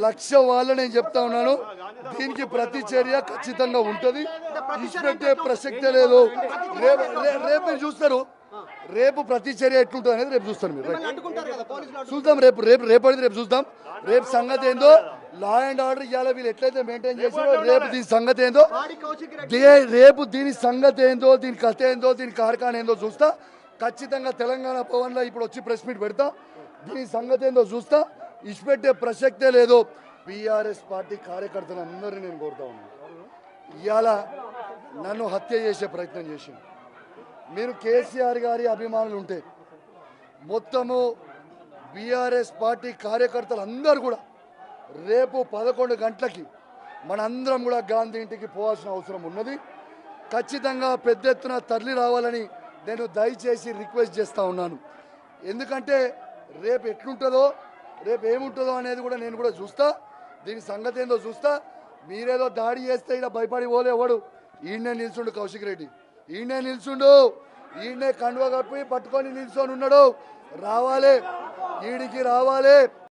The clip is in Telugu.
లక్ష వాళ్ళు నేను చెప్తా ఉన్నాను. దీనికి ప్రతి చర్య ఖచ్చితంగా ఉంటుంది. ఇచ్చిపెట్టే ప్రసక్తే లేదు. రేపు మీరు చూస్తారు. రేపు ప్రతి చర్య ఎట్లుంటుంది అనేది రేపు చూస్తాను. మీరు చూద్దాం. రేపు చూద్దాం. రేపు సంగతి ఏందో, లా అండ్ ఆర్డర్ ఇవాళ వీళ్ళు ఎట్లయితే మెయింటైన్ చేసారో రేపు దీని సంగతి ఏందో, రేపు దీని సంగతి ఏందో, దీని కథ ఏందో, దీని కార్ఖాన ఏందో చూస్తా. ఖచ్చితంగా తెలంగాణ భవన్లో ఇప్పుడు వచ్చి ప్రెస్ మీట్ పెడతా. దీని సంగతి ఏందో చూస్తా. ఇచ్చిపెట్టే ప్రసక్తే లేదు. బీఆర్ఎస్ పార్టీ కార్యకర్తలు అందరినీ నేను కోరుతా ఉన్నాను. ఇవాళ నన్ను హత్య చేసే ప్రయత్నం చేసింది. మీరు కేసీఆర్ గారి అభిమానులు ఉంటే మొత్తము బీఆర్ఎస్ పార్టీ కార్యకర్తలు అందరూ కూడా రేపు 11 గంటలకి మనందరం కూడా గాంధీ ఇంటికి పోవాల్సిన అవసరం ఉన్నది. ఖచ్చితంగా పెద్ద ఎత్తున తరలి రావాలని నేను దయచేసి రిక్వెస్ట్ చేస్తూ ఉన్నాను. ఎందుకంటే రేపు ఎట్లుంటుందో, రేపు ఏముంటుందో అనేది కూడా నేను కూడా చూస్తా. దీని సంగతి ఏందో చూస్తా. మీరేదో దాడి చేస్తే ఇక్కడ భయపడి పోలే ఎవడు. ఈయనే నిల్చుండు కౌశిక్ రెడ్డి, ఈయనే నిల్చుండు, ఈయనే కండువ కప్పి పట్టుకొని నిల్చొని ఉన్నాడు. రావాలి, ఈడికి రావాలి.